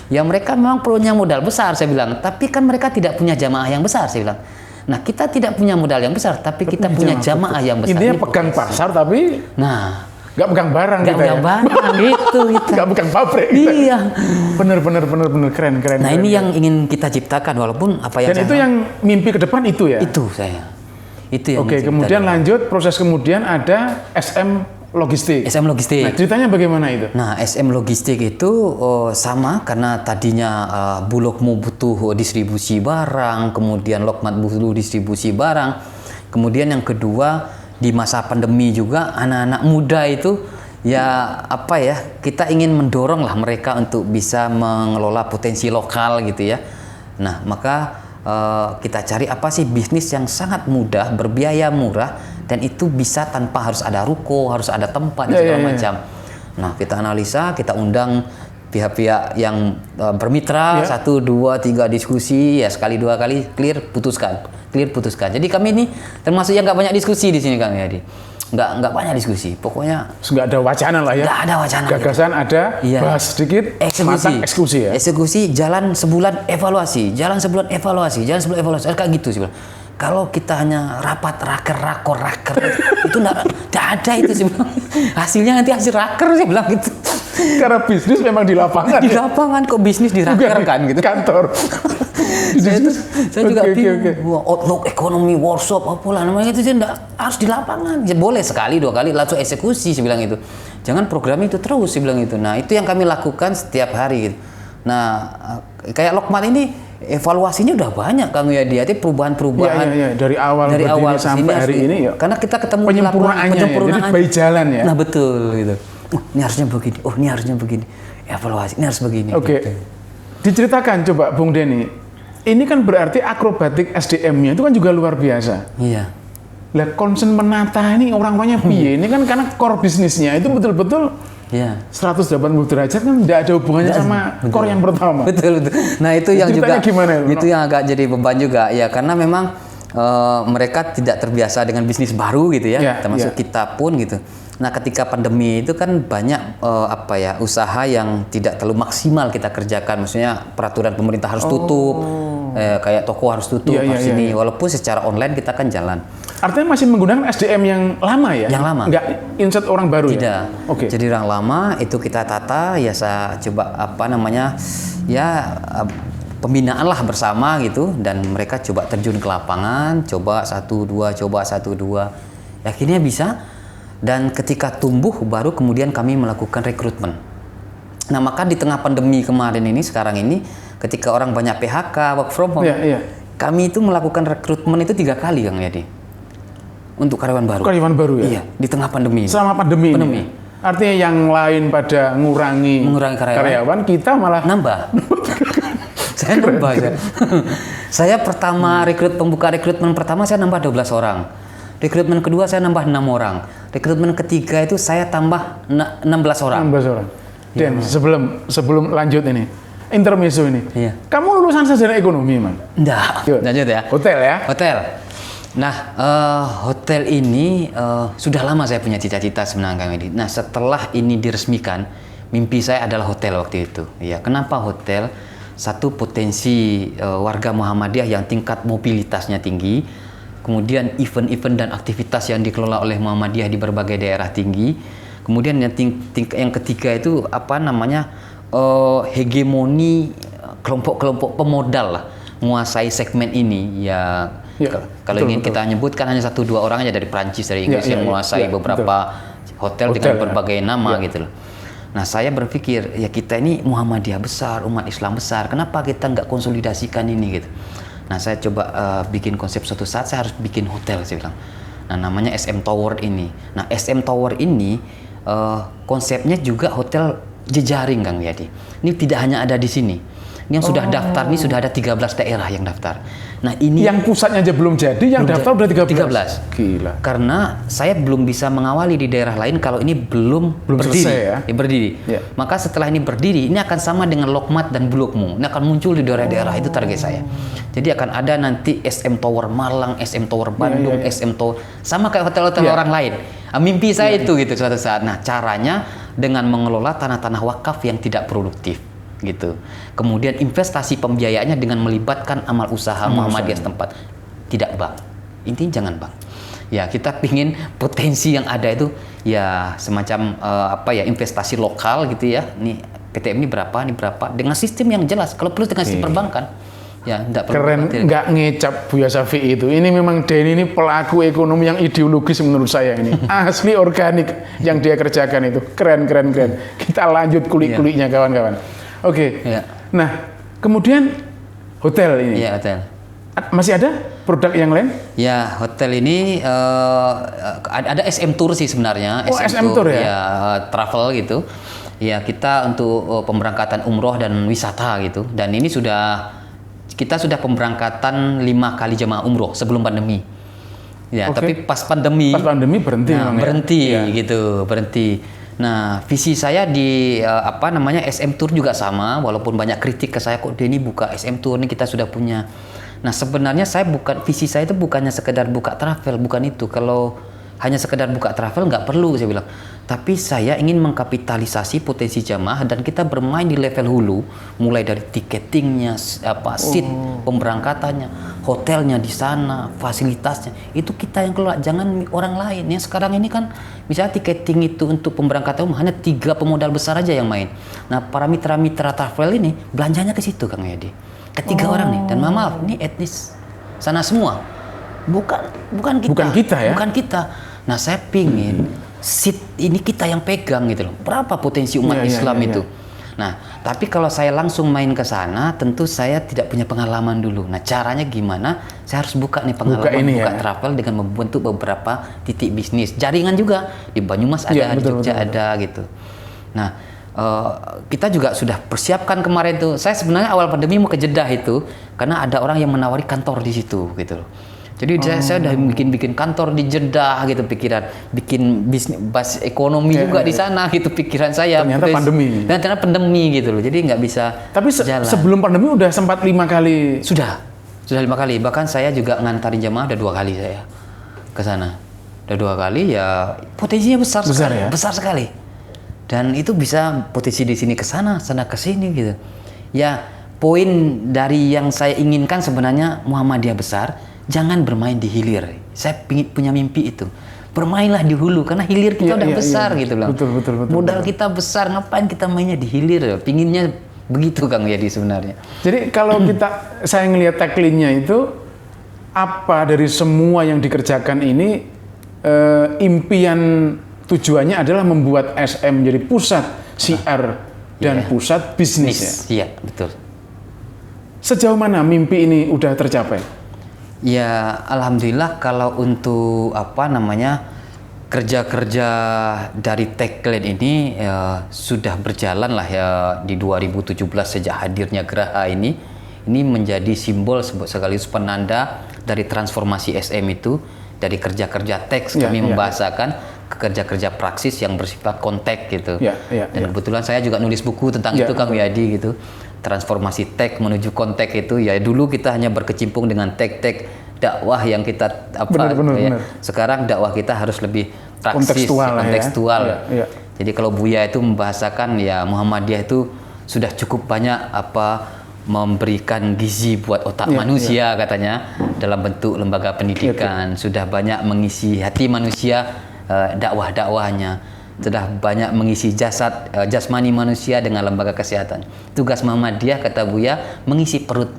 Ya mereka memang punya modal besar saya bilang, tapi kan mereka tidak punya jamaah yang besar saya bilang. Nah, kita tidak punya modal yang besar, tapi kita punya jamaah yang besar. Intinya pegang pasar tapi nggak pegang barang nggak pegang barang gitu kita. Nggak pegang pabrik kita. Iya. Bener keren. Nah, ini yang ingin kita ciptakan, walaupun apa yang dan itu yang mimpi ke depan itu ya? Itu saya. Itu yang Oke, kemudian lanjut, proses kemudian ada SM Logistik. SM Logistik. Nah, ceritanya bagaimana itu? Nah, SM Logistik itu sama karena tadinya Bulogmu butuh distribusi barang, kemudian Lokmat butuh distribusi barang. Kemudian yang kedua, di masa pandemi juga anak-anak muda itu ya kita ingin mendorong lah mereka untuk bisa mengelola potensi lokal gitu ya. Nah, maka kita cari apa sih bisnis yang sangat mudah, berbiaya murah, dan itu bisa tanpa harus ada ruko, harus ada tempat dan segala macam. Nah, kita analisa, kita undang pihak-pihak yang bermitra, 1, 2, 3 diskusi, ya sekali 2 kali clear putuskan. Jadi kami ini termasuk yang nggak banyak diskusi di sini Kang Wiyadi. Nggak banyak diskusi. Pokoknya nggak ada wacana lah ya. Nggak ada wacana. Gagasan gitu. Ada, bahas sedikit, matang eksekusi ya. Eksekusi, jalan sebulan evaluasi. Kayak gitu sih. Kalau kita hanya rapat rakor itu nggak ada itu sih. Hasilnya nanti hasil raker sih bilang gitu. Karena bisnis memang di lapangan. Di lapangan kok bisnis di raker kan gitu. Kantor. saya juga bingung. Outlook ekonomi workshop apalah namanya itu enggak harus di lapangan. Ya, boleh sekali 2 kali langsung eksekusi saya bilang itu. Jangan program itu terus saya bilang itu. Nah, itu yang kami lakukan setiap hari gitu. Nah, kayak Lokmat ini evaluasinya udah banyak Kang Wiyadi, perubahan-perubahan dari awal sampai hari ini ya. Karena kita ketemu penyempurnaannya ya, jadi by jalan ya. Nah, betul gitu. Ini harusnya begini. Ini harusnya begini. Evaluasi ini harus begini. Oke. Gitu. Diceritakan coba Bung Denny. Ini kan berarti akrobatik SDM-nya itu kan juga luar biasa. Iya. Lah concern menata ini orang-orangnya piye? Ini kan karena core bisnisnya itu betul-betul 180 derajat kan tidak ada hubungannya sama core yang pertama. Betul. Nah, itu yang juga gimana, itu yang agak jadi beban juga ya, karena memang mereka tidak terbiasa dengan bisnis baru gitu ya, termasuk kita pun gitu. Nah, ketika pandemi itu kan banyak usaha yang tidak terlalu maksimal kita kerjakan. Maksudnya peraturan pemerintah harus tutup, kayak toko harus tutup sini. Walaupun secara online kita kan jalan. Artinya masih menggunakan SDM yang lama ya? Yang lama. Nggak insert orang baru tidak. Ya? Oke. Jadi orang lama itu kita tata, ya saya coba pembinaan lah bersama gitu, dan mereka coba terjun ke lapangan, coba 1, 2, akhirnya bisa. Dan ketika tumbuh baru kemudian kami melakukan rekrutmen. Nah, maka di tengah pandemi kemarin ini, sekarang ini, ketika orang banyak PHK, work from home, kami itu melakukan rekrutmen itu 3 kali Kang Wiyadi untuk karyawan baru. Karyawan baru ya? Iya, di tengah pandemi. Selama pandemi ini? Artinya yang lain pada mengurangi karyawan, kita malah nambah. Saya nambah. Saya pertama pembuka rekrutmen pertama saya nambah 12 orang. Rekrutmen kedua saya nambah 6 orang. Rekrutmen ketiga itu saya tambah 16 orang. 16 orang. Dan sebelum lanjut ini, intermezzo ini. Iya. Kamu lulusan sarjana ekonomi, Man? Enggak. Yuk. Lanjut ya. Hotel ya? Hotel. Nah, hotel ini sudah lama saya punya cita-cita sebenarnya, Kang Edi. Nah, setelah ini diresmikan, mimpi saya adalah hotel waktu itu. Ya, kenapa hotel? Satu, potensi warga Muhammadiyah yang tingkat mobilitasnya tinggi. Kemudian event-event dan aktivitas yang dikelola oleh Muhammadiyah di berbagai daerah tinggi. Kemudian yang ketiga itu apa namanya hegemoni kelompok-kelompok pemodal lah menguasai segmen ini ya. Kalau ingin kita nyebutkan hanya 1-2 orang aja dari Prancis, dari Inggris yang menguasai beberapa hotel dengan berbagai nama gitu loh. Nah, saya berpikir ya kita ini Muhammadiyah besar, umat Islam besar, kenapa kita nggak konsolidasikan ini gitu. Nah, saya coba bikin konsep suatu saat saya harus bikin hotel, saya bilang. Nah, namanya SM Tower ini. Nah, SM Tower ini konsepnya juga hotel jejaring, Kang Yadi. Ini tidak hanya ada di sini. Ini yang sudah daftar, ini sudah ada 13 daerah yang daftar. Nah, ini yang pusatnya aja belum jadi, yang daftar udah 13. Gila. Karena saya belum bisa mengawali di daerah lain kalau ini belum berdiri. Selesai, ya? Berdiri. Ya. Maka setelah ini berdiri, ini akan sama dengan Lokmat dan Bulogmu. Ini akan muncul di daerah-daerah itu target saya. Jadi akan ada nanti SM Tower Malang, SM Tower Bandung, SM Tower sama kayak hotel-hotel orang lain. Mimpi saya itu gitu suatu saat. Nah, caranya dengan mengelola tanah-tanah wakaf yang tidak produktif gitu. Kemudian investasi pembiayaannya dengan melibatkan amal usaha Muhammadiyah setempat. Tidak, Bang. Intinya jangan, Bang. Ya, kita pingin potensi yang ada itu ya semacam investasi lokal gitu ya. Nih PTM ini berapa dengan sistem yang jelas. Kalau perlu dengan sistem perbankan. Ya, keren, nggak ngecap Buya Syafi'i itu. Ini memang Denny ini pelaku ekonomi yang ideologis menurut saya ini. Asli organik yang dia kerjakan itu. Keren. Kita lanjut kulik-kuliknya kawan-kawan. Oke. Ya. Nah, kemudian hotel ini. Iya, hotel. Masih ada produk yang lain? Ya, hotel ini ada SM Tour sih sebenarnya. SM Tour ya? Ya, travel gitu. Ya, kita untuk pemberangkatan umroh dan wisata gitu. Dan ini kita sudah pemberangkatan 5 kali jemaah umroh sebelum pandemi. Ya, tapi pas pandemi berhenti. Berhenti. Nah, visi saya di SM Tour juga sama, walaupun banyak kritik ke saya, kok Denny buka SM Tour ini kita sudah punya. Nah, sebenarnya visi saya itu bukannya sekedar buka travel, bukan itu. Kalau hanya sekedar buka travel nggak perlu saya bilang. Tapi saya ingin mengkapitalisasi potensi jamaah dan kita bermain di level hulu, mulai dari tiketingnya, seat pemberangkatannya, hotelnya di sana, fasilitasnya. Itu kita yang kelola, jangan orang lain. Yang sekarang ini kan misalnya tiketing itu untuk pemberangkatan hanya 3 pemodal besar aja yang main. Nah, para mitra-mitra travel ini belanjanya ke situ, Kang Yadi. Ketiga orang nih, dan maaf, ini etnis sana semua. Bukan kita. Bukan kita. Nah, saya pingin seat ini kita yang pegang gitu loh. Berapa potensi umat Islam itu. Nah, tapi kalau saya langsung main ke sana, tentu saya tidak punya pengalaman dulu. Nah, caranya gimana? Saya harus buka nih pengalaman, buka travel dengan membentuk beberapa titik bisnis. Jaringan juga di Banyumas ada, di Jogja ada gitu. Nah, kita juga sudah persiapkan kemarin tuh. Saya sebenarnya awal pandemi mau ke Jeddah itu karena ada orang yang menawari kantor di situ gitu loh. Jadi saya udah bikin kantor di Jeddah gitu pikiran, bikin bisnis bas ekonomi juga di sana gitu pikiran saya. Ternyata pandemi gitu loh. Jadi nggak bisa. Tapi sebelum pandemi udah sempat 5 kali. Sudah 5 kali. Bahkan saya juga ngantarin jamaah udah 2 kali saya ke sana. Udah 2 kali ya potensinya besar sekali. Ya? Besar sekali. Dan itu bisa potensi di sini ke sana ke sini gitu. Ya, poin dari yang saya inginkan sebenarnya Muhammadiyah besar. Jangan bermain di hilir. Saya punya mimpi itu. Bermainlah di hulu karena hilir kita udah besar gitu loh. Betul. Modal kita besar, ngapain kita mainnya di hilir? Pinginnya begitu, Kang Yadi sebenarnya. Jadi kalau saya ngelihat tagline-nya itu apa dari semua yang dikerjakan ini impian tujuannya adalah membuat SM menjadi pusat siar dan pusat bisnis. Iya, betul. Sejauh mana mimpi ini udah tercapai? Ya, alhamdulillah kalau untuk kerja-kerja dari tagline ini sudah berjalan lah ya di 2017 sejak hadirnya Geraha ini menjadi simbol sekaligus penanda dari transformasi SM itu dari kerja-kerja teks kami membahasakan kerja-kerja praksis yang bersifat kontek gitu. Dan kebetulan saya juga nulis buku tentang itu Kang Wiyadi gitu. Transformasi tek menuju kontek itu ya dulu kita hanya berkecimpung dengan tek-tek dakwah yang kita benar. Sekarang dakwah kita harus lebih praksis, kontekstual. Jadi kalau Buya itu membahasakan ya Muhammadiyah itu sudah cukup banyak memberikan gizi buat otak manusia katanya dalam bentuk lembaga pendidikan, sudah banyak mengisi hati manusia dakwah-dakwahnya. Sudah banyak mengisi jasmani manusia dengan lembaga kesehatan. Tugas Muhammadiyah kata Buya mengisi perut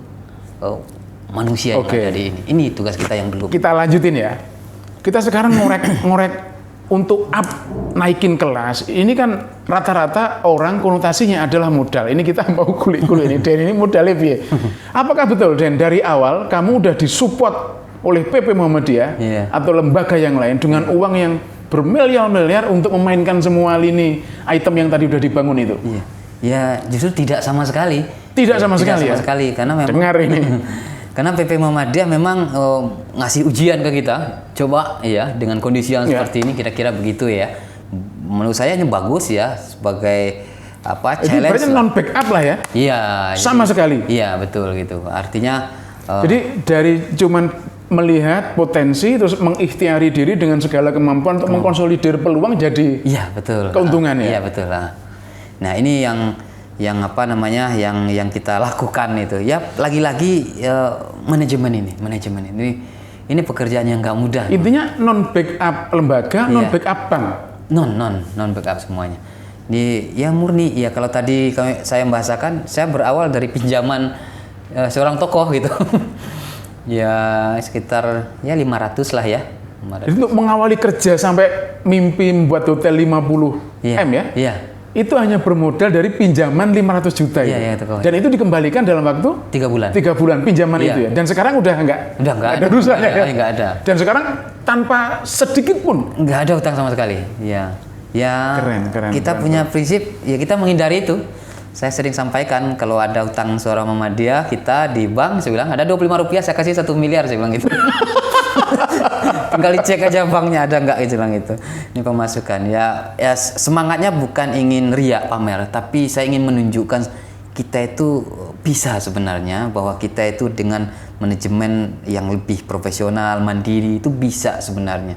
manusia yang ada di ini. Ini tugas kita yang belum. Kita lanjutin ya. Kita sekarang ngorek untuk naikin kelas. Ini kan rata-rata orang konotasinya adalah modal. Ini kita mau kulik-kulik ini. Den ini modalnya piye? Apakah betul Den dari awal kamu udah disupport oleh PP Muhammadiyah atau lembaga yang lain dengan uang yang bermiliar-miliar untuk memainkan semua lini item yang tadi udah dibangun itu? Ya justru tidak sama sekali. Tidak sama sekali karena memang dengar ini. Karena PP Muhammadiyah memang ngasih ujian ke kita. Coba ya dengan kondisi yang seperti ini kira-kira begitu ya. Menurut saya ini bagus ya sebagai challenge. Berarti non backup lah ya. Iya. Sama sekali. Iya betul gitu. Artinya. Jadi dari cuman melihat potensi terus mengikhtiari diri dengan segala kemampuan untuk mengkonsolidir peluang jadi keuntungan ya. Iya betul lah. Nah ini yang kita lakukan itu ya lagi-lagi manajemen ini pekerjaan yang nggak mudah. Intinya non backup lembaga, non backup bank. Non backup semuanya. Ya murni ya kalau tadi saya membahasakan saya berawal dari pinjaman seorang tokoh gitu. Ya sekitar 500 lah ya. Jadi untuk mengawali kerja sampai mimpi membuat hotel 50 M ya? Iya. Itu hanya bermodal dari pinjaman 500 juta ya? Dan itu dikembalikan dalam waktu 3 bulan. 3 bulan pinjaman itu ya. Dan sekarang udah enggak ada rusaknya ya. Enggak ada. Dan sekarang tanpa sedikit pun enggak ada utang sama sekali. Ya. Keren, kita punya prinsip ya kita menghindari itu. Saya sering sampaikan kalau ada utang seorang Muhammadiyah kita di bank, saya bilang ada 25 rupiah saya kasih 1 miliar, saya bilang gitu. Tinggal dicek aja banknya ada nggak, gitu bilang itu. Ini pemasukan ya semangatnya bukan ingin riak pamer, tapi saya ingin menunjukkan kita itu bisa sebenarnya bahwa kita itu dengan manajemen yang lebih profesional, mandiri itu bisa sebenarnya.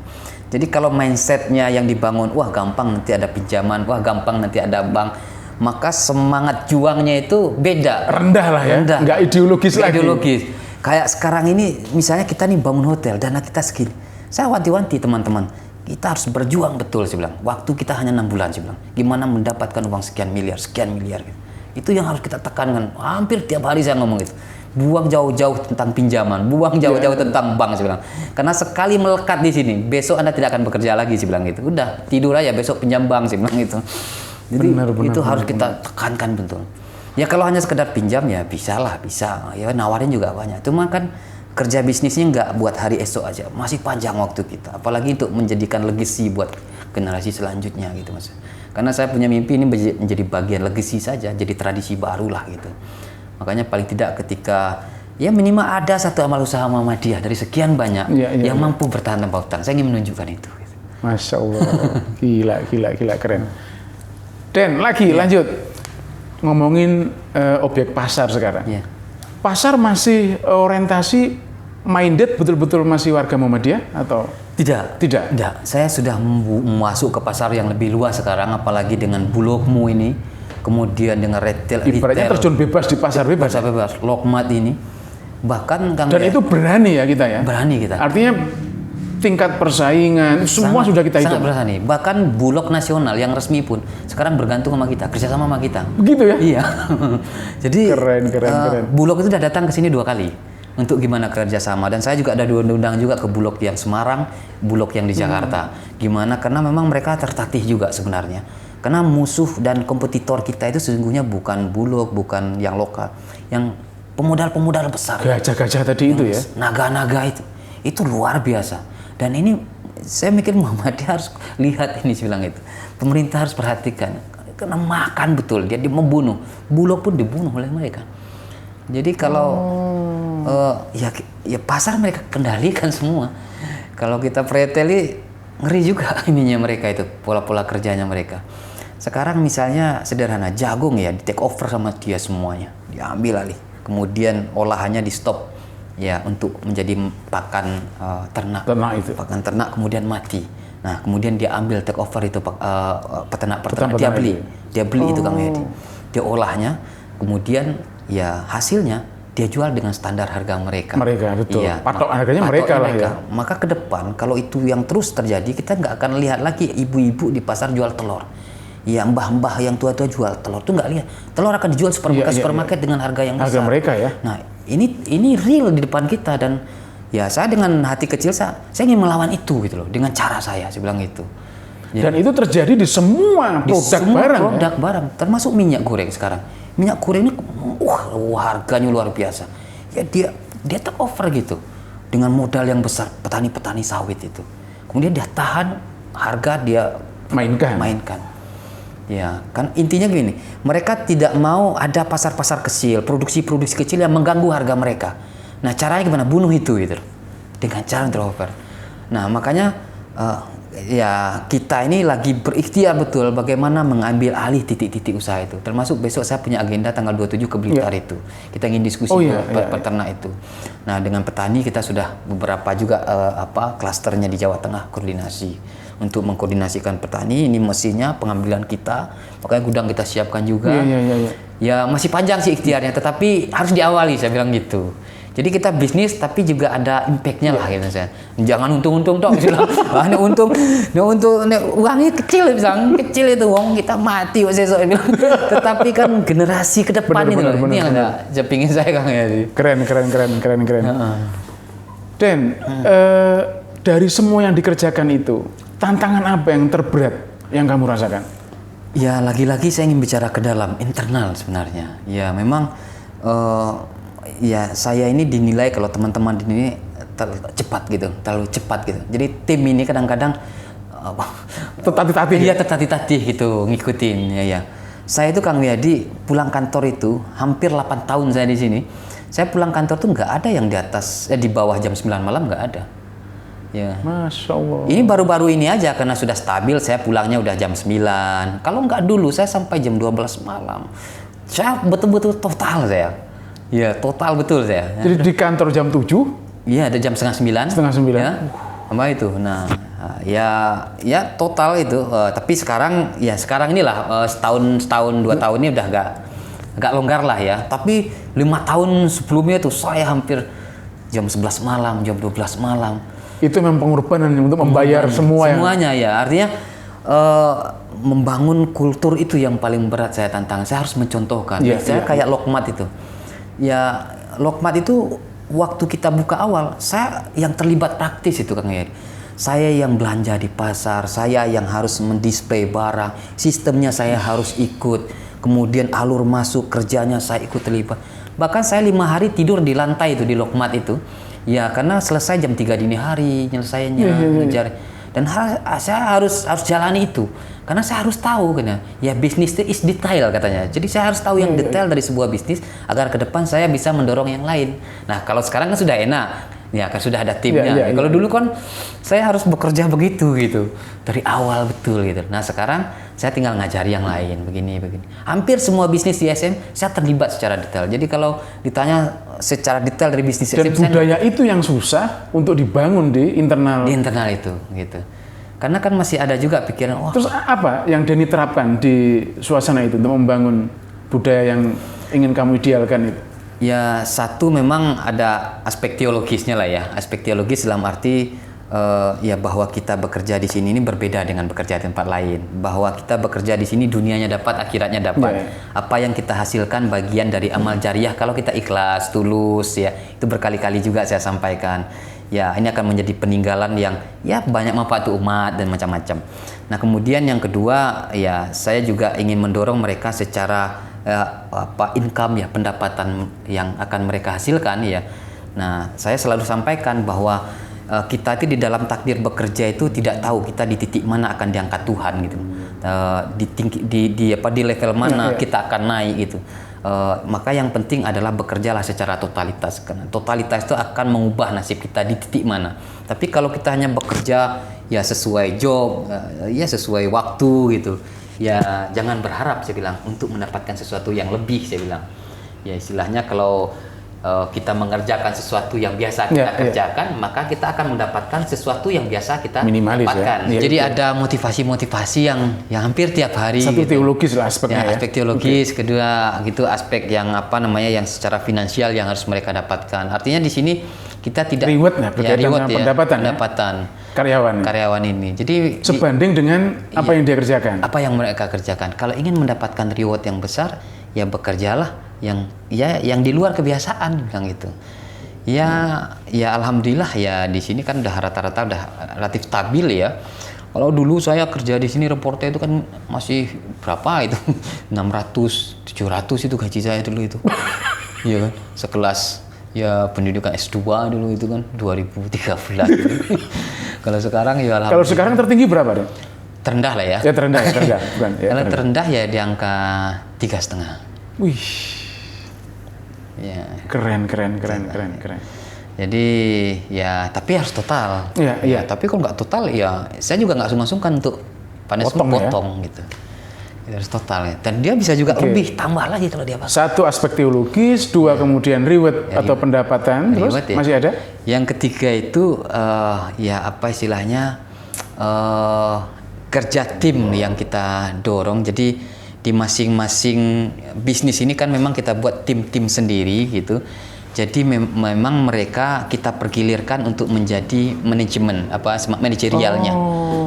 Jadi kalau mindsetnya yang dibangun, wah gampang nanti ada pinjaman, wah gampang nanti ada bank, maka semangat juangnya itu beda. Rendah lah ya, nggak ideologis lagi. Kayak sekarang ini, misalnya kita nih bangun hotel, dana kita segini. Saya wanti-wanti teman-teman, kita harus berjuang betul, saya bilang. Waktu kita hanya 6 bulan, saya bilang. Gimana mendapatkan uang sekian miliar gitu. Itu yang harus kita tekankan. Hampir tiap hari saya ngomong gitu. Buang jauh-jauh tentang pinjaman, buang jauh-jauh tentang bank, saya bilang. Karena sekali melekat di sini, besok Anda tidak akan bekerja lagi, saya bilang gitu. Udah, tidur aja besok pinjam bank, saya bilang gitu. Jadi itu harus kita tekankan betul. Ya kalau hanya sekedar pinjam ya bisa. Ya nawarin juga banyak. Cuma kan kerja bisnisnya nggak buat hari esok aja. Masih panjang waktu kita. Apalagi untuk menjadikan legacy buat generasi selanjutnya gitu Mas. Karena saya punya mimpi ini menjadi bagian legacy saja, jadi tradisi baru lah gitu. Makanya paling tidak ketika ya minimal ada satu amal usaha Muhammadiyah dari sekian banyak yang mampu bertahan tanpa utang. Saya ingin menunjukkan itu. Gitu. Masya Allah, gila keren. Dan lanjut ngomongin objek pasar sekarang. Pasar masih orientasi minded betul-betul masih warga Muhammadiyah atau tidak? Saya sudah masuk ke pasar yang lebih luas sekarang, apalagi dengan Bulogmu ini, kemudian dengan retail. Ibaratnya terjun bebas di pasar bebas. Lokmat ini, bahkan dan itu berani ya kita ya. Berani kita. Artinya tingkat persaingan semua sudah kita hitung. Sangat berani. Bahkan Bulog nasional yang resmi pun sekarang bergantung sama kita, kerjasama sama kita. Begitu ya? Iya. Jadi keren. Bulog itu sudah datang ke sini 2 kali untuk gimana kerjasama. Dan saya juga ada diundang juga ke Bulog yang Semarang, Bulog yang di Jakarta. Gimana? Karena memang mereka tertatih juga sebenarnya. Karena musuh dan kompetitor kita itu sesungguhnya bukan Bulog, bukan yang lokal, yang pemodal-pemodal besar. Gajah-gajah tadi itu ya? Naga-naga itu luar biasa. Dan ini saya mikir Muhammadiyah harus lihat ini, saya bilang itu. Pemerintah harus perhatikan. Karena makan betul, dia membunuh. Bulog pun dibunuh oleh mereka. Jadi kalau ya pasar mereka kendalikan semua. Kalau kita preteli ngeri juga ininya mereka itu, pola-pola kerjanya mereka. Sekarang misalnya sederhana, jagung ya di take over sama dia semuanya, diambil alih. Kemudian olahannya di stop ya untuk menjadi pakan ternak. Pakan ternak kemudian mati. Nah, kemudian dia ambil take over itu peternak dia beli itu Kang Yadi. Dia olahnya, kemudian ya hasilnya dia jual dengan standar harga mereka. Betul. Iya, patok harganya mereka lah ya. Maka ke depan kalau itu yang terus terjadi, kita nggak akan lihat lagi ibu-ibu di pasar jual telur. Ya, mbah-mbah yang tua-tua jual telur tuh nggak lihat. Telur akan dijual supermarket dengan harga yang besar. Harga mereka ya. Nah, ini real di depan kita, dan ya saya dengan hati kecil saya ingin melawan itu gitu loh, dengan cara saya bilang itu. Dan itu terjadi di semua produk barang, termasuk minyak goreng sekarang. Minyak goreng ini harganya luar biasa. Ya dia take over gitu dengan modal yang besar, petani-petani sawit itu. Kemudian dia tahan harga, dia mainkan. Ya, kan intinya gini, mereka tidak mau ada pasar-pasar kecil, produksi-produksi kecil yang mengganggu harga mereka. Nah, caranya gimana? Bunuh itu gitu. Dengan cara take-over. Nah, makanya ya kita ini lagi berikhtiar betul bagaimana mengambil alih titik-titik usaha itu. Termasuk besok saya punya agenda tanggal 27 ke Blitar itu. Kita ingin diskusi peternak itu. Nah, dengan petani kita sudah beberapa juga klasternya di Jawa Tengah koordinasi untuk mengkoordinasikan petani. Ini mesinnya, pengambilan kita, makanya gudang kita siapkan juga. Ya masih panjang sih ikhtiarnya, tetapi harus diawali, saya bilang gitu. Jadi kita bisnis tapi juga ada impact-nya lah gitu saya. Jangan untung-untung dong bilang. Ini untung uangnya kecil bilang, kecil itu uang kita mati besok bilang. Tetapi kan generasi ke depan itu loh. Ini yang ada jepingin saya Kang ya. Keren. Dan dari semua yang dikerjakan itu, tantangan apa yang terberat yang kamu rasakan? Ya, lagi-lagi saya ingin bicara ke dalam internal sebenarnya. Ya, memang ya saya ini dinilai kalau teman-teman ini terlalu cepat gitu. Jadi tim ini kadang-kadang tertatih-tatih gitu ngikutin ya. Saya itu Kang Wiyadi pulang kantor itu hampir 8 tahun saya di sini. Saya pulang kantor tuh nggak ada yang di bawah jam 9 malam, nggak ada. Ya. Masya Allah. Ini baru-baru ini aja karena sudah stabil, saya pulangnya udah jam 9. Kalau nggak dulu saya sampai jam 12 malam. Saya betul-betul total saya. Ya, total betul saya. Jadi di kantor jam 7? Iya, ada jam setengah 9. Ya, sama itu. Nah, ya total itu. Tapi sekarang inilah setahun 2 tahun ini udah agak longgar lah ya. Tapi 5 tahun sebelumnya itu saya hampir jam 11 malam, jam 12 malam. Itu memang pengorbanan untuk membayar semuanya ya. Artinya membangun kultur itu yang paling berat saya tantang. Saya harus mencontohkan. Saya kayak Lokmat itu. Ya, Lokmat itu waktu kita buka awal, saya yang terlibat praktis itu Kang Yedi. Saya yang belanja di pasar, saya yang harus mendisplay barang, sistemnya saya harus ikut. Kemudian alur masuk kerjanya saya ikut terlibat. Bahkan saya 5 hari tidur di lantai itu di Lokmat itu. Ya, karena selesai jam 3 dini hari nyelesainya ngejar. Dan saya harus jalani itu. Karena saya harus tahu kan ya bisnis itu is detail katanya. Jadi saya harus tahu yang detail dari sebuah bisnis agar ke depan saya bisa mendorong yang lain. Nah, kalau sekarang kan sudah enak. Ya, kan sudah ada timnya. Kalau dulu kan saya harus bekerja begitu gitu. Dari awal betul gitu. Nah, sekarang saya tinggal ngajari yang lain begini. Hampir semua bisnis di SM saya terlibat secara detail. Jadi kalau ditanya secara detail dari bisnis dan SM, budaya itu yang susah untuk dibangun di internal. Di internal itu gitu. Karena kan masih ada juga pikiran terus apa yang Denny terapkan di suasana itu untuk membangun budaya yang ingin kamu idealkan itu? Ya, satu memang ada aspek teologisnya lah ya. Aspek teologis dalam arti ya bahwa kita bekerja di sini ini berbeda dengan bekerja di tempat lain. Bahwa kita bekerja di sini dunianya dapat, akhiratnya dapat. Apa yang kita hasilkan bagian dari amal jariah kalau kita ikhlas, tulus ya. Itu berkali-kali juga saya sampaikan. Ya, ini akan menjadi peninggalan yang ya banyak manfaat untuk umat dan macam-macam. Nah, kemudian yang kedua ya saya juga ingin mendorong mereka secara income ya, pendapatan yang akan mereka hasilkan ya. Nah, saya selalu sampaikan bahwa kita itu di dalam takdir bekerja itu tidak tahu kita di titik mana akan diangkat Tuhan gitu. Di level mana kita akan naik gitu. Maka yang penting adalah bekerjalah secara totalitas, karena totalitas itu akan mengubah nasib kita di titik mana. Tapi kalau kita hanya bekerja ya sesuai job, ya sesuai waktu gitu. Ya jangan berharap saya bilang untuk mendapatkan sesuatu yang lebih saya bilang. Ya istilahnya kalau kita mengerjakan sesuatu yang biasa kita kerjakan, maka kita akan mendapatkan sesuatu yang biasa kita dapatkan. Ya, jadi ada motivasi-motivasi yang hampir tiap hari. Satu gitu. teologis lah aspeknya ya. Aspek teologis, kedua gitu aspek yang yang secara finansial yang harus mereka dapatkan. Artinya di sini kita tidak reward dengan pendapatan karyawan ini. Jadi sebanding dengan apa yang dia kerjakan. Apa yang mereka kerjakan. Kalau ingin mendapatkan reward yang besar, ya bekerjalah yang di luar kebiasaan bilang gitu. Ya alhamdulillah ya di sini kan udah rata-rata udah relatif stabil ya. Kalau dulu saya kerja di sini reporter itu kan masih berapa itu 600 700 itu gaji saya dulu itu. Iya kan? Sekelas ya pendidikan S2 dulu itu kan 2013 gitu. Kalau sekarang ya alhamdulillah. Kalau sekarang tertinggi berapa deh? Terendah lah ya. Ya terendah bukan. Ya, kalau terendah ya di angka 3,5. Wih. Ya. Keren. Jadi ya tapi harus total. Iya. Tapi kalau nggak total ya saya juga nggak sungkan-sungkan untuk potong gitu. Ya, harus total ya. Dan dia bisa juga lebih tambah lagi kalau dia pakai. Satu aspek teologis, dua kemudian reward atau pendapatan, terus masih ada? Yang ketiga itu istilahnya kerja tim yang kita dorong. Jadi di masing-masing bisnis ini kan memang kita buat tim-tim sendiri gitu. Jadi memang mereka kita pergilirkan untuk menjadi manajemen manajerialnya.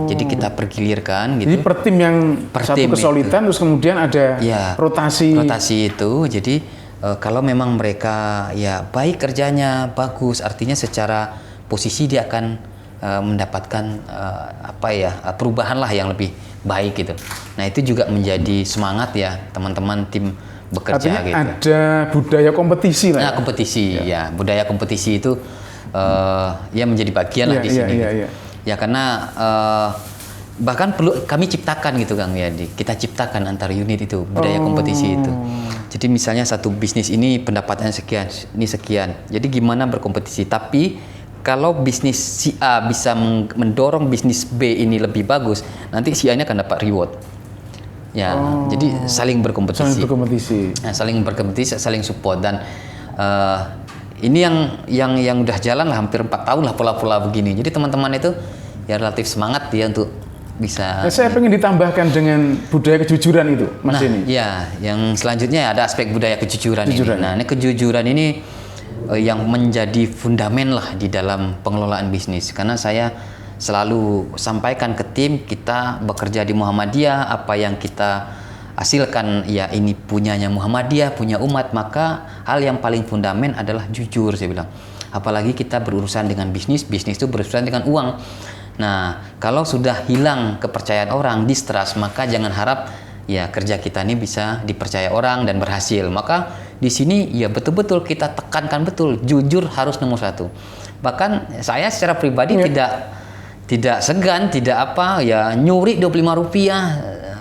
Jadi kita pergilirkan gitu. Jadi per tim yang satu kesulitan terus kemudian ada rotasi itu. Jadi kalau memang mereka ya baik kerjanya bagus, artinya secara posisi dia akan mendapatkan perubahan lah yang lebih baik gitu. Nah itu juga menjadi semangat ya teman-teman tim bekerja. Artinya gitu. Ada budaya kompetisi lah. Nah kompetisi ya budaya kompetisi itu menjadi bagian lah di sini. Gitu. Ya karena bahkan perlu kami ciptakan gitu Kang Yadi. Kita ciptakan antar unit itu budaya kompetisi itu. Jadi misalnya satu bisnis ini pendapatannya sekian, ini sekian. Jadi gimana berkompetisi? Tapi kalau bisnis si A bisa mendorong bisnis B ini lebih bagus, nanti si A ini akan dapat reward. Ya, jadi saling berkompetisi. Saling berkompetisi, saling support dan ini yang udah jalan lah hampir 4 tahun lah pola-pola begini. Jadi teman-teman itu ya relatif semangat ya untuk bisa. Saya pengen ditambahkan dengan budaya kejujuran itu, Mas Denny. Ya, yang selanjutnya ada aspek budaya kejujuran ini. Nah, ini kejujuran ini yang menjadi fundamen lah di dalam pengelolaan bisnis, karena saya selalu sampaikan ke tim kita bekerja di Muhammadiyah, apa yang kita hasilkan ya ini punyanya Muhammadiyah, punya umat, maka hal yang paling fundamen adalah jujur saya bilang. Apalagi kita berurusan dengan bisnis itu berurusan dengan uang. Nah kalau sudah hilang kepercayaan orang, distrust, maka jangan harap ya kerja kita ini bisa dipercaya orang dan berhasil. Maka di sini ya betul-betul kita tekankan betul jujur harus nomor 1. Bahkan saya secara pribadi tidak segan, tidak nyuri 25 rupiah,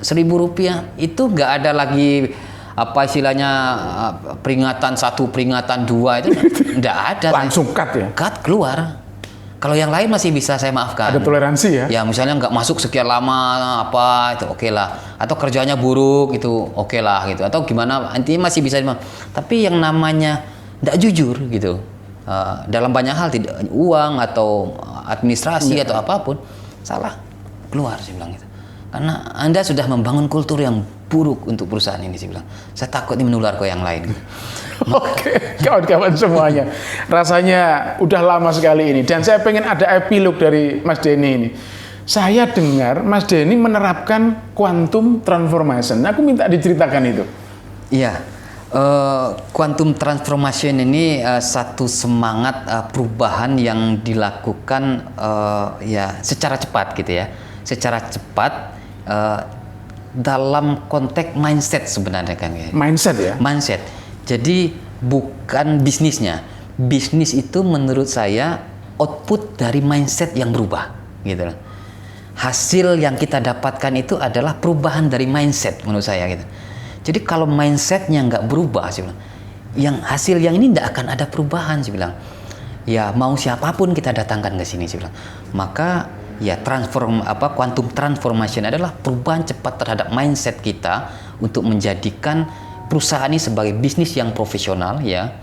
1.000 rupiah itu nggak ada lagi istilahnya peringatan 1, peringatan 2 itu nggak ada. Langsung cut ya? Cut keluar. Kalau yang lain masih bisa saya maafkan. Ada toleransi ya? Ya misalnya nggak masuk sekian lama itu oke lah. Atau kerjanya buruk itu oke lah gitu. Atau gimana intinya masih bisa. Tapi yang namanya nggak jujur gitu. Dalam banyak hal tidak uang atau administrasi atau apapun salah keluar saya bilang gitu. Karena Anda sudah membangun kultur yang buruk untuk perusahaan ini saya bilang. Saya takut ini menular ke yang lain. Oke, kawan-kawan semuanya. Rasanya udah lama sekali ini dan saya pengen ada epilog dari Mas Denny ini. Saya dengar Mas Denny menerapkan quantum transformation. Aku minta diceritakan itu. Iya. Quantum transformation ini satu semangat perubahan yang dilakukan secara cepat gitu ya. Secara cepat dalam konteks mindset sebenarnya Kang ya. Mindset ya? Mindset. Jadi bukan bisnisnya. Bisnis itu menurut saya output dari mindset yang berubah gitu. Hasil yang kita dapatkan itu adalah perubahan dari mindset menurut saya gitu. Jadi kalau mindsetnya nggak berubah sih bilang, yang hasil yang ini nggak akan ada perubahan sih bilang. Ya mau siapapun kita datangkan ke sini sih bilang. Maka ya quantum transformation adalah perubahan cepat terhadap mindset kita untuk menjadikan perusahaan ini sebagai bisnis yang profesional, ya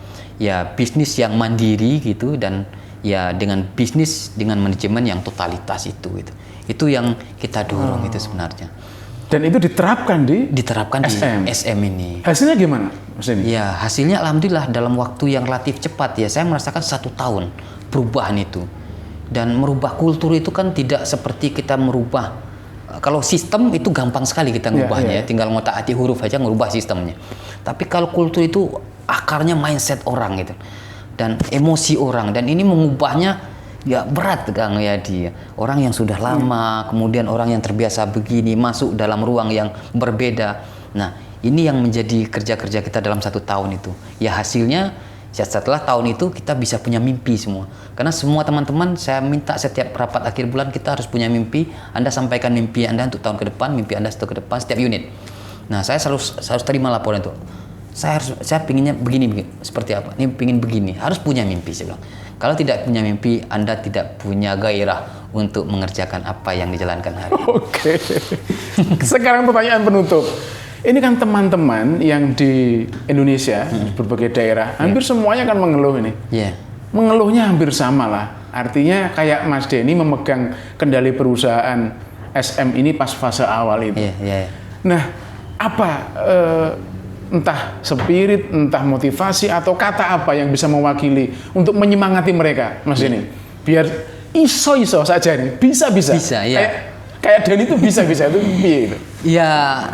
bisnis yang mandiri gitu, dan ya dengan bisnis dengan manajemen yang totalitas itu yang kita dorong itu sebenarnya. Dan itu diterapkan di SM ini. Hasilnya gimana, Mas Denny? Ya, hasilnya alhamdulillah dalam waktu yang relatif cepat ya. Saya merasakan 1 tahun perubahan itu. Dan merubah kultur itu kan tidak seperti kita merubah. Kalau sistem itu gampang sekali kita ngubahnya, tinggal ngotak-atik huruf aja ngerubah sistemnya. Tapi kalau kultur itu akarnya mindset orang gitu. Dan emosi orang, dan ini mengubahnya ya berat Kang ya, dia orang yang sudah lama, kemudian orang yang terbiasa begini masuk dalam ruang yang berbeda. Nah, ini yang menjadi kerja-kerja kita dalam 1 tahun itu. Ya hasilnya setelah tahun itu kita bisa punya mimpi semua. Karena semua teman-teman saya minta setiap rapat akhir bulan kita harus punya mimpi. Anda sampaikan mimpi Anda untuk tahun ke depan, mimpi Anda ke depan setiap unit. Nah, saya harus terima laporan itu. Saya pinginnya begini, seperti apa? Ini pingin begini, harus punya mimpi saya bilang. Kalau tidak punya mimpi, Anda tidak punya gairah untuk mengerjakan apa yang dijalankan hari ini. Oke. Sekarang pertanyaan penutup. Ini kan teman-teman yang di Indonesia, di berbagai daerah, hampir semuanya kan mengeluh ini. Mengeluhnya hampir sama lah. Artinya kayak Mas Denny memegang kendali perusahaan SM ini pas fase awal itu. Nah, apa entah spirit, entah motivasi, atau kata apa yang bisa mewakili untuk menyemangati mereka, Mas Denny? Biar iso-iso saja nih, bisa-bisa. Bisa, ya. Kayak Denny itu bisa-bisa, itu gitu. Ya,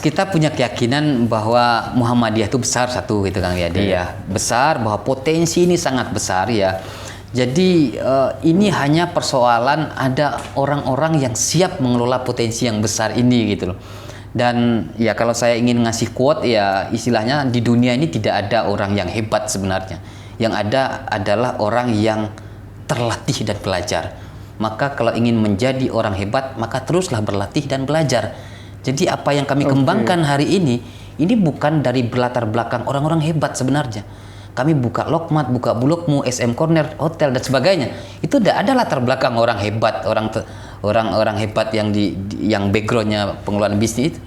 kita punya keyakinan bahwa Muhammadiyah itu besar satu gitu Kang ya. Dia besar, bahwa potensi ini sangat besar ya. Jadi ini hanya persoalan ada orang-orang yang siap mengelola potensi yang besar ini gitu loh. Dan ya kalau saya ingin ngasih quote ya istilahnya di dunia ini tidak ada orang yang hebat sebenarnya. Yang ada adalah orang yang terlatih dan belajar. Maka kalau ingin menjadi orang hebat maka teruslah berlatih dan belajar. Jadi apa yang kami kembangkan hari ini bukan dari berlatar belakang orang-orang hebat sebenarnya. Kami buka Lokmat, buka Bulogmu, SM Corner, hotel dan sebagainya. Itu tidak ada latar belakang orang hebat, orang hebat yang backgroundnya pengelolaan bisnis itu.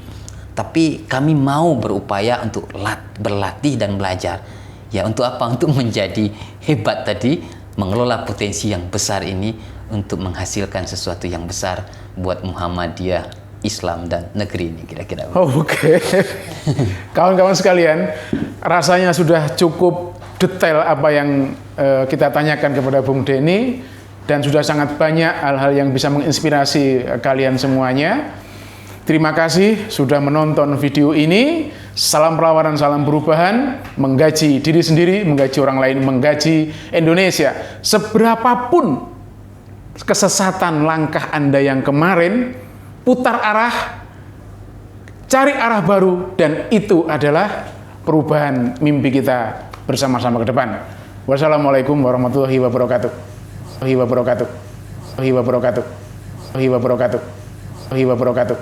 Tapi kami mau berupaya untuk berlatih dan belajar. Ya untuk apa? Untuk menjadi hebat tadi, mengelola potensi yang besar ini untuk menghasilkan sesuatu yang besar buat Muhammadiyah, Islam dan negeri ini kira-kira. Oke. Kawan-kawan sekalian, rasanya sudah cukup detail apa yang kita tanyakan kepada Bung Denny, dan sudah sangat banyak hal-hal yang bisa menginspirasi kalian semuanya. Terima kasih sudah menonton video ini. Salam perlawanan, salam perubahan, menggaji diri sendiri, menggaji orang lain, menggaji Indonesia. Seberapapun kesesatan langkah Anda yang kemarin, putar arah, cari arah baru, dan itu adalah perubahan mimpi kita bersama-sama ke depan. Wassalamualaikum warahmatullahi wabarakatuh. Wabarakatuh. Wabarakatuh. Wabarakatuh. Wabarakatuh. Wabarakatuh.